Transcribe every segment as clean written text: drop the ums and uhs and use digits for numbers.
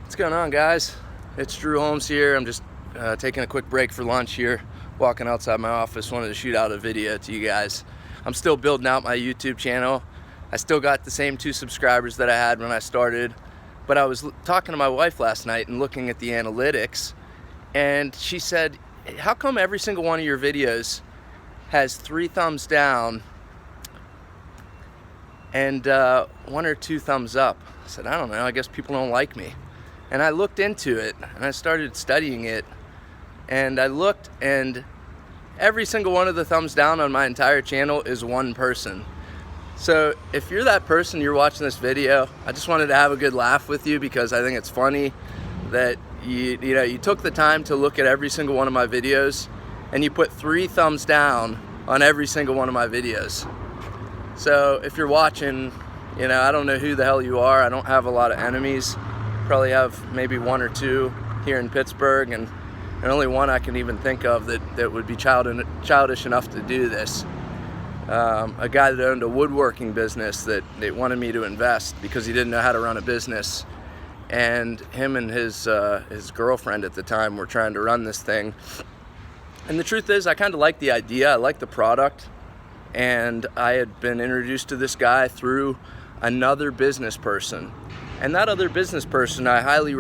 What's going on, guys? It's Drew Holmes here. I'm just taking a quick break for lunch here, walking outside my office. Wanted to shoot out a video to you guys. I'm still building out my YouTube channel. I still got the same 2 subscribers that I had when I started, but I was talking to my wife last night and looking at the analytics, and she said, how come every single one of your videos has 3 thumbs down and 1 or 2 thumbs up? I said, I don't know, I guess people don't like me. And I looked into it and I started studying it, and I looked, and every single one of the thumbs down on my entire channel is one person. So if you're that person, you're watching this video, I just wanted to have a good laugh with you, because I think it's funny that you took the time to look at every single one of my videos and you put 3 thumbs down on every single one of my videos. So if you're watching, I don't know who the hell you are. I don't have a lot of enemies. Probably have maybe 1 or 2 here in Pittsburgh, and only one I can even think of that would be childish enough to do this. A guy that owned a woodworking business that they wanted me to invest because he didn't know how to run a business, and him and his girlfriend at the time were trying to run this thing. And the truth is, I kind of liked the idea, I liked the product, and I had been introduced to this guy through another business person. And that other business person, I highly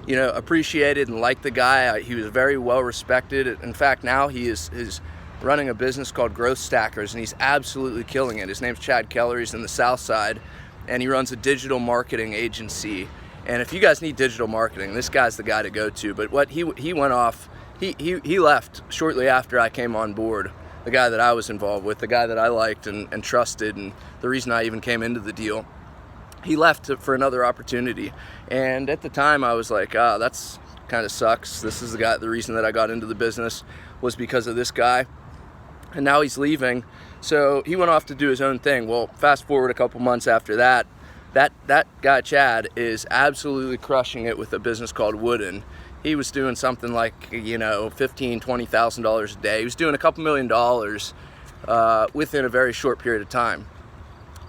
appreciated and liked the guy. He was very well respected. In fact, now he is running a business called Growth Stackers, and he's absolutely killing it. His name's Chad Keller. He's in the South Side, and he runs a digital marketing agency. And if you guys need digital marketing, this guy's the guy to go to. But what he went off, he left shortly after I came on board. The guy that I was involved with, the guy that I liked and trusted, and the reason I even came into the deal. He left for another opportunity, and at the time I was like, that's kind of sucks. This is the reason that I got into the business was because of this guy, and now he's leaving. So he went off to do his own thing. Well, fast forward a couple months after that guy Chad is absolutely crushing it with a business called Wooden. He was doing something like $15,000-$20,000 a day. He was doing a couple $1 million within a very short period of time.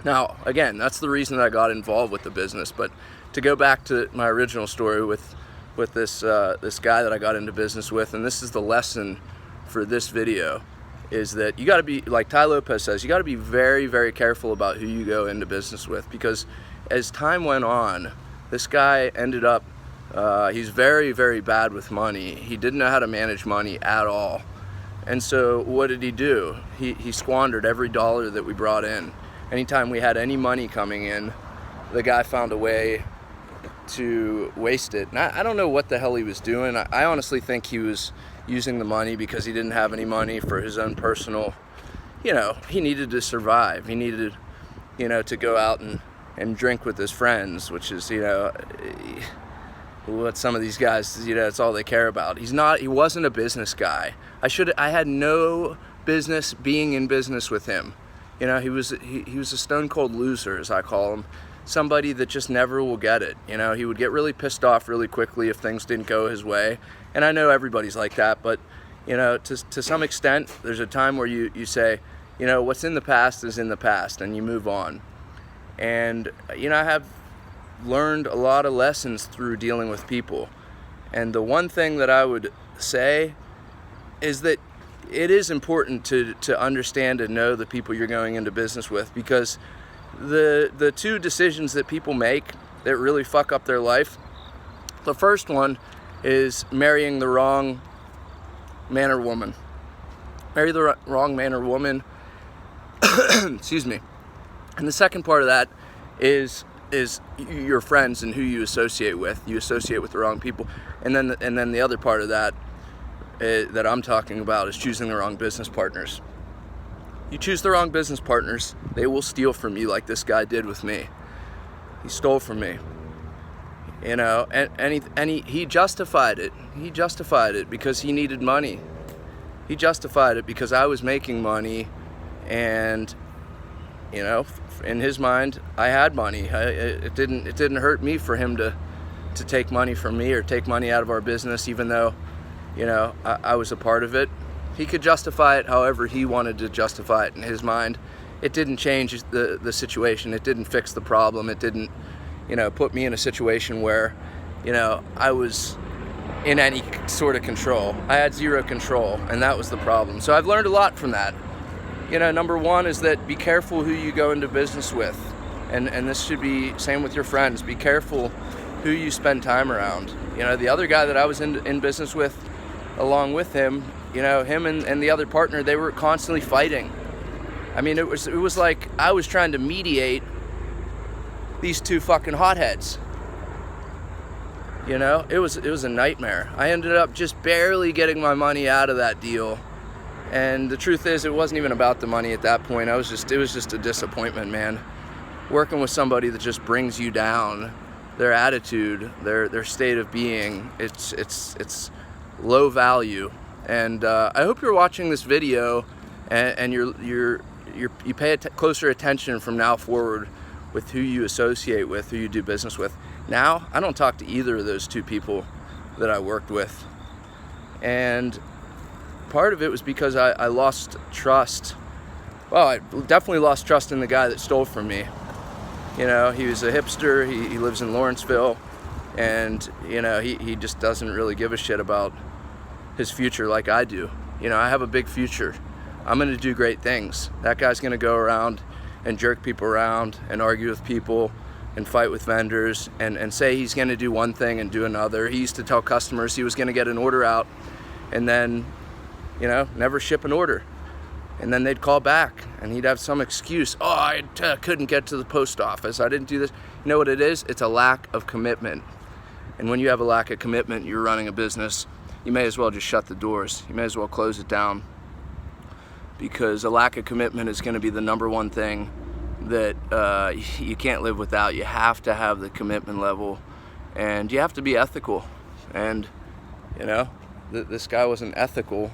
Now, again, that's the reason that I got involved with the business. But to go back to my original story with this guy that I got into business with, and this is the lesson for this video, is that you got to be, like Tai Lopez says, you got to be very, very careful about who you go into business with, because as time went on, this guy ended up, he's very, very bad with money. He didn't know how to manage money at all. And so what did he do? He squandered every dollar that we brought in. Anytime we had any money coming in, the guy found a way to waste it. And I don't know what the hell he was doing. I honestly think he was using the money because he didn't have any money for his own personal, he needed to survive. He needed, to go out and drink with his friends, which is, what some of these guys, it's all they care about. He wasn't a business guy. I had no business being in business with him. He was a stone cold loser, as I call him. Somebody that just never will get it. He would get really pissed off really quickly if things didn't go his way. And I know everybody's like that, but to some extent, there's a time where you say, what's in the past is in the past, and you move on. And I have learned a lot of lessons through dealing with people. And the one thing that I would say is that it is important to understand and know the people you're going into business with, because the 2 decisions that people make that really fuck up their life, the first one is marrying the wrong man or woman. Marry the wrong man or woman. Excuse me. And the second part of that is your friends and who you associate with. You associate with the wrong people. And then the other part of that that I'm talking about is choosing the wrong business partners. You choose the wrong business partners, they will steal from you, like this guy did with me. He stole from me, and he justified it. He justified it because he needed money. He justified it because I was making money, and in his mind, I had money. It didn't hurt me for him to take money from me or take money out of our business, even though I was a part of it. He could justify it however he wanted to justify it in his mind. It didn't change the situation. It didn't fix the problem. It didn't put me in a situation where, I was in any sort of control. I had zero control, and that was the problem. So I've learned a lot from that. Number one is that be careful who you go into business with. And this should be same with your friends. Be careful who you spend time around. The other guy that I was in business with, along with him, him and the other partner, they were constantly fighting. I mean, it was like I was trying to mediate these two fucking hotheads. It was a nightmare. I ended up just barely getting my money out of that deal. And the truth is, it wasn't even about the money at that point. It was just a disappointment, man. Working with somebody that just brings you down, their attitude, their state of being, it's low value. And I hope you're watching this video and you pay closer attention from now forward with who you associate with, who you do business with. Now, I don't talk to either of those two people that I worked with. And part of it was because I lost trust. Well, I definitely lost trust in the guy that stole from me. He was a hipster, he lives in Lawrenceville, and, he just doesn't really give a shit about his future like I do. I have a big future. I'm gonna do great things. That guy's gonna go around and jerk people around and argue with people and fight with vendors and say he's gonna do one thing and do another. He used to tell customers he was gonna get an order out and then, never ship an order. And then they'd call back and he'd have some excuse. Oh, I couldn't get to the post office. I didn't do this. You know what it is? It's a lack of commitment. And when you have a lack of commitment, you're running a business, you may as well just shut the doors. You may as well close it down, because a lack of commitment is going to be the number one thing that you can't live without. You have to have the commitment level, and you have to be ethical. And, this guy wasn't ethical.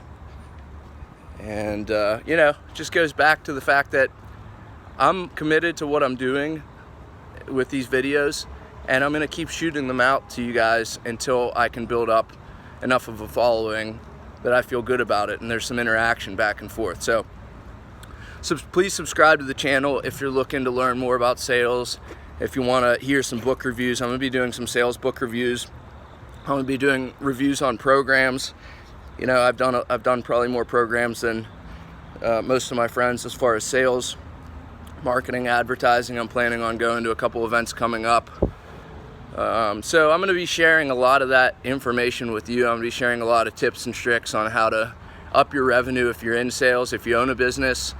And, it just goes back to the fact that I'm committed to what I'm doing with these videos, and I'm going to keep shooting them out to you guys until I can build up enough of a following that I feel good about it and there's some interaction back and forth. So please subscribe to the channel if you're looking to learn more about sales. If you want to hear some book reviews, I'm going to be doing some sales book reviews. I'm going to be doing reviews on programs. I've done probably more programs than most of my friends as far as sales, marketing, advertising. I'm planning on going to a couple events coming up. So I'm going to be sharing a lot of that information with you. I'm going to be sharing a lot of tips and tricks on how to up your revenue if you're in sales, if you own a business,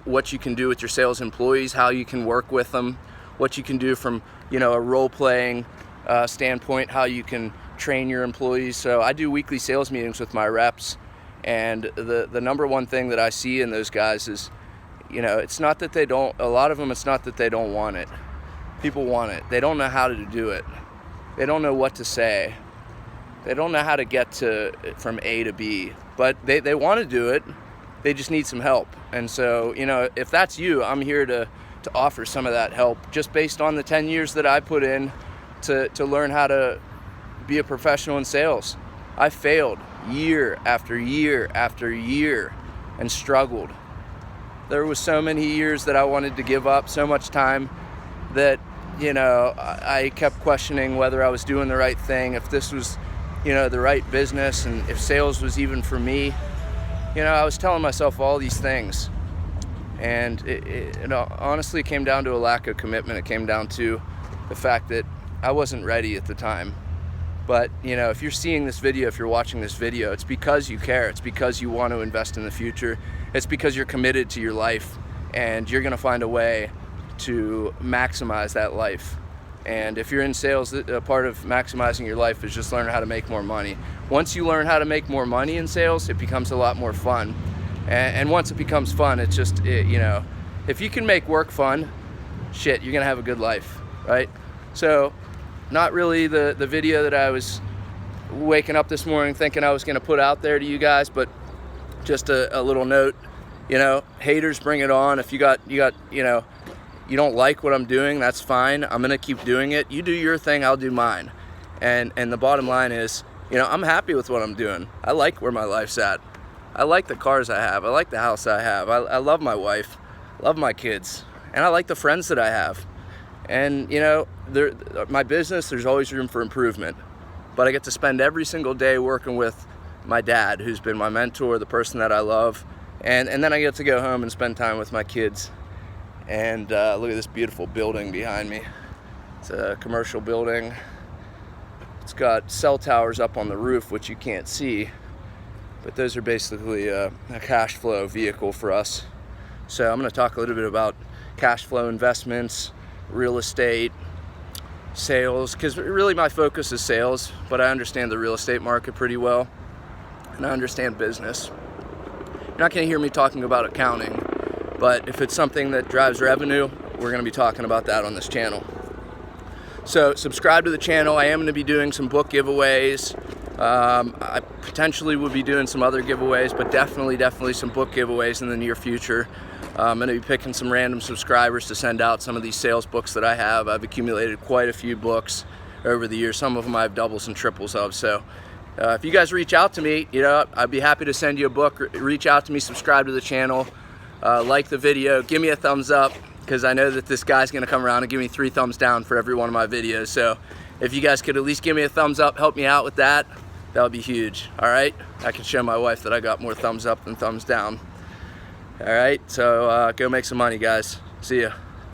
what you can do with your sales employees, how you can work with them, what you can do from, a role-playing standpoint, how you can train your employees. So I do weekly sales meetings with my reps, and the number one thing that I see in those guys is, it's not that they don't, a lot of them, it's not that they don't want it. People want it. They don't know how to do it. They don't know what to say. They don't know how to get from A to B, but they want to do it. They just need some help. And so, if that's you, I'm here to offer some of that help, just based on the 10 years that I put in to learn how to be a professional in sales. I failed year after year after year and struggled. There was so many years that I wanted to give up, so much time that, I kept questioning whether I was doing the right thing, if this was, the right business, and if sales was even for me. I was telling myself all these things, and it honestly came down to a lack of commitment. It came down to the fact that I wasn't ready at the time. But, if you're seeing this video, if you're watching this video, it's because you care. It's because you want to invest in the future. It's because you're committed to your life, and you're going to find a way to maximize that life. And if you're in sales, a part of maximizing your life is just learning how to make more money. Once you learn how to make more money in sales, it becomes a lot more fun. And once it becomes fun, it's just, if you can make work fun, shit, you're gonna have a good life, right? So, not really the video that I was waking up this morning thinking I was gonna put out there to you guys, but just a little note, haters, bring it on. If you you don't like what I'm doing, that's fine. I'm gonna keep doing it. You do your thing, I'll do mine. And the bottom line is, I'm happy with what I'm doing. I like where my life's at. I like the cars I have. I like the house I have. I love my wife, love my kids, and I like the friends that I have. And you know, my business, there's always room for improvement, but I get to spend every single day working with my dad, who's been my mentor, the person that I love, and then I get to go home and spend time with my kids. And look at this beautiful building behind me. It's a commercial building. It's got cell towers up on the roof, which you can't see, but those are basically a cash flow vehicle for us. So I'm going to talk a little bit about cash flow investments, real estate, sales, because really my focus is sales, but I understand the real estate market pretty well, and I understand business. You're not going to hear me talking about accounting, but if it's something that drives revenue, we're going to be talking about that on this channel. So subscribe to the channel. I am going to be doing some book giveaways. I potentially will be doing some other giveaways, but definitely some book giveaways in the near future. I'm going to be picking some random subscribers to send out some of these sales books that I have. I've accumulated quite a few books over the years. Some of them I have doubles and triples of. So if you guys reach out to me, you know, I'd be happy to send you a book. Reach out to me, subscribe to the channel, like the video, give me a thumbs up, because I know that this guy's going to come around and give me 3 thumbs down for every one of my videos. So if you guys could at least give me a thumbs up, help me out with that, that would be huge. All right, I can show my wife that I got more thumbs up than thumbs down. All right, so go make some money, guys. See ya.